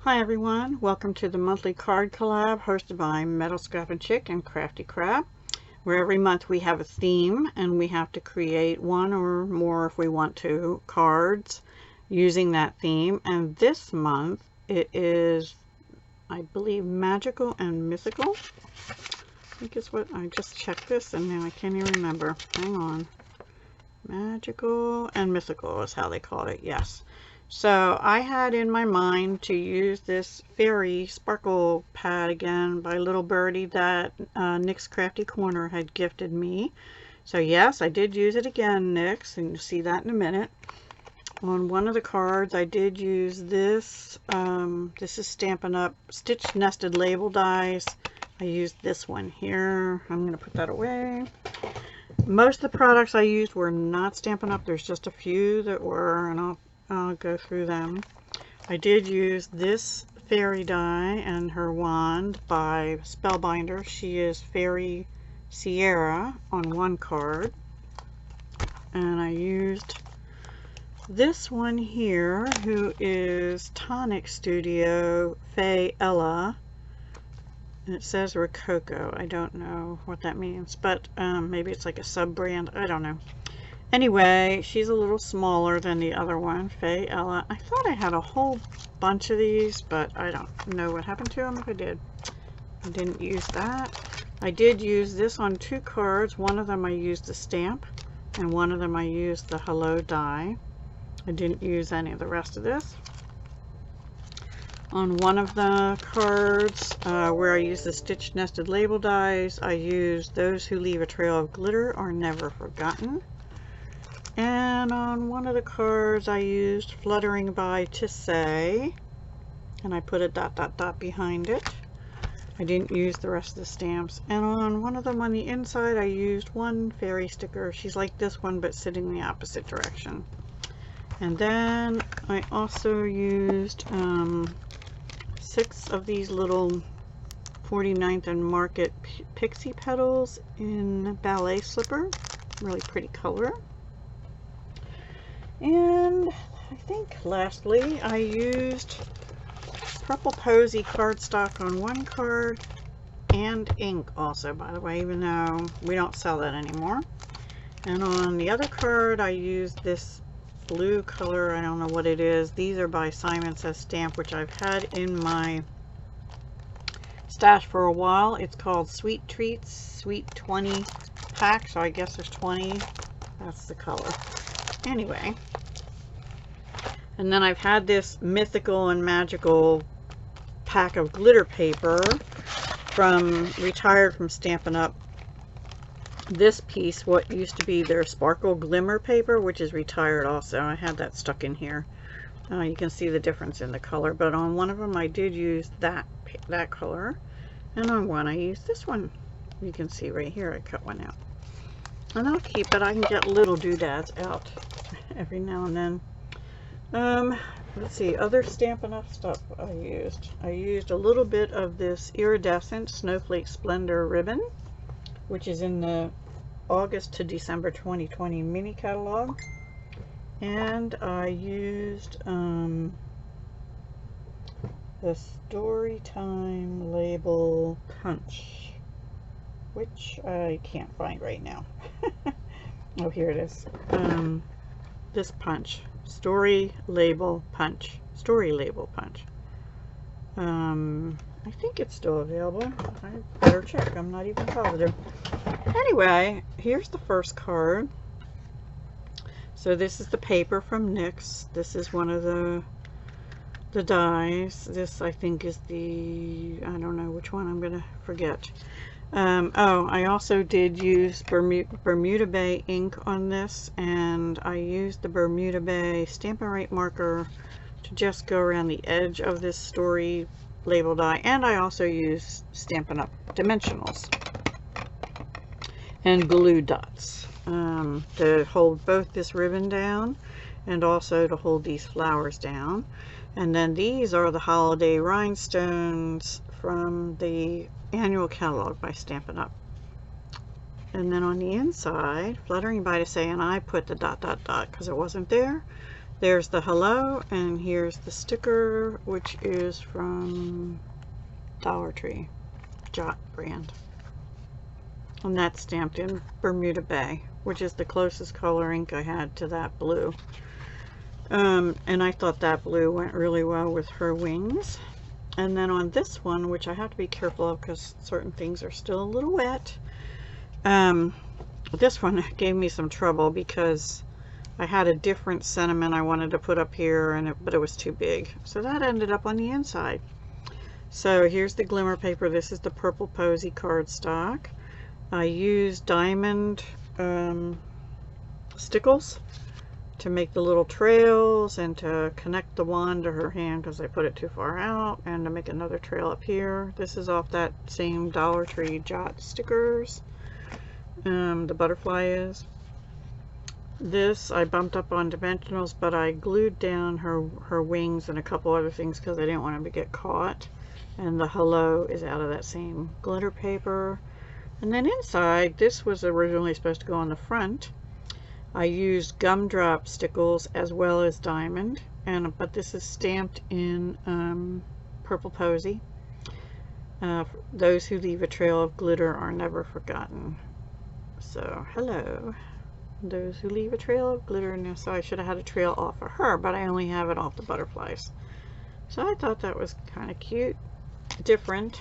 Hi everyone, welcome to the monthly card collab hosted by Metal Scrappin Chick and Crafty Crabb, where every month we have a theme and we have to create one or more, if we want to, cards using that theme. And this month it is, I believe, Magical and Mythical. I think it's what I just checked this and now I can't even remember. Hang on. Magical and Mythical is how they called it, yes. So I had in my mind to use this fairy sparkle pad again by Little Birdie that Nick's Crafty Corner had gifted me. So yes, I did use it again, Nick's, and you'll see that in a minute. On one of the cards I did use this. This is Stampin' Up! Stitch Nested Label Dies. I used this one here. I'm going to put that away. Most of the products I used were not Stampin' Up! There's just a few that were, and I'll go through them. I did use this fairy die and her wand by Spellbinder. She is Fairy Sierra on one card. And I used this one here, who is Tonic Studio Faye Ella. And it says Rococo. I don't know what that means, but maybe it's like a sub-brand. I don't know. Anyway, she's a little smaller than the other one, Faye Ella. I thought I had a whole bunch of these, but I don't know what happened to them if I did. I didn't use that. I did use this on two cards. One of them I used the stamp, and one of them I used the Hello die. I didn't use any of the rest of this. On one of the cards where I used the Stitch Nested Label dies, I used Those Who Leave a Trail of Glitter Are Never Forgotten. And on one of the cards I used Fluttering by To Say, and I put a ... behind it. I didn't use the rest of the stamps. And on one of them on the inside I used one fairy sticker. She's like this one but sitting the opposite direction. And then I also used 6 of these little 49th and Market Pixie Petals in Ballet Slipper. Really pretty color. And I think lastly I used Purple Posy cardstock on one card and ink also, by the way, even though we don't sell that anymore. And on the other card I used this blue color. I don't know what it is. These are by Simon Says Stamp, which I've had in my stash for a while. It's called Sweet Treats, Sweet 20 pack, so I guess there's 20. That's the color. Anyway, and then I've had this Mythical and Magical pack of glitter paper retired from Stampin' Up! This piece, what used to be their Sparkle Glimmer Paper, which is retired also. I had that stuck in here. You can see the difference in the color, but on one of them I did use that color, and on one I used this one. You can see right here I cut one out. And I'll keep it. I can get little doodads out every now and then. Let's see, other Stampin' Up! Stuff I used. I used a little bit of this Iridescent Snowflake Splendor ribbon, which is in the August to December 2020 mini catalog. And I used the Storytime Label Punch, which I can't find right now. Oh, here it is. This punch, Story Label Punch. I think it's still available. I better check. I'm not even positive. Anyway, here's the first card. So this is the paper from NYX. This is one of the dies. This I think is the, I don't know which one, I'm gonna forget. Oh, I also did use Bermuda Bay ink on this, and I used the Bermuda Bay Stampin' Right marker to just go around the edge of this story label die, and I also used Stampin' Up! Dimensionals and glue dots to hold both this ribbon down and also to hold these flowers down. And then these are the holiday rhinestones from the annual catalog by Stampin' Up! And then on the inside, Fluttering by To Say, and I put the ... because it wasn't there. There's the hello, and here's the sticker, which is from Dollar Tree Jot brand. And that's stamped in Bermuda Bay, which is the closest color ink I had to that blue. And I thought that blue went really well with her wings. And then on this one, which I have to be careful of because certain things are still a little wet, this one gave me some trouble because I had a different sentiment I wanted to put up here, but it was too big. So that ended up on the inside. So here's the glimmer paper. This is the Purple Posy cardstock. I used diamond stickles to make the little trails and to connect the one to her hand because I put it too far out, and to make another trail up here. This is off that same Dollar Tree Jot stickers. The butterfly is. This I bumped up on dimensionals, but I glued down her wings and a couple other things because I didn't want them to get caught. And the hello is out of that same glitter paper. And then inside, this was originally supposed to go on the front. I used gumdrop stickles as well as diamond, but this is stamped in Purple Posy. Those who leave a trail of glitter are never forgotten. So hello, those who leave a trail of glitter. Now, so I should have had a trail off of her, but I only have it off the butterflies. So I thought that was kind of cute, different.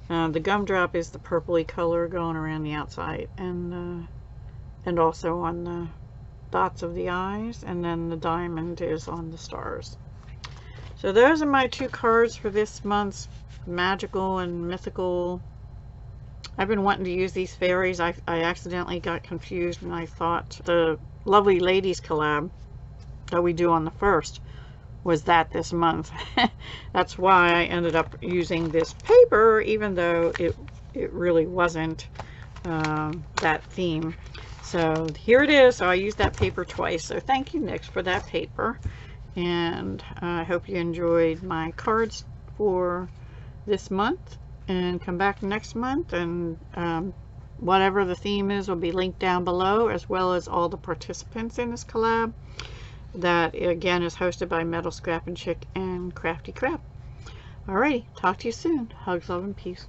The gumdrop is the purpley color going around the outside, and also on the dots of the eyes, and then the diamond is on the stars. So those are my two cards for this month's Magical and Mythical. I've been wanting to use these fairies. I accidentally got confused, and I thought the Lovely Ladies collab that we do on the 1st was that this month. That's why I ended up using this paper, even though it really wasn't that theme. So here it is. So I used that paper twice. So thank you, Nyx, for that paper. And I hope you enjoyed my cards for this month. And come back next month, and whatever the theme is will be linked down below, as well as all the participants in this collab. That again is hosted by Metal Scrappin' Chick and Crafty Crabb. Alrighty, talk to you soon. Hugs, love, and peace.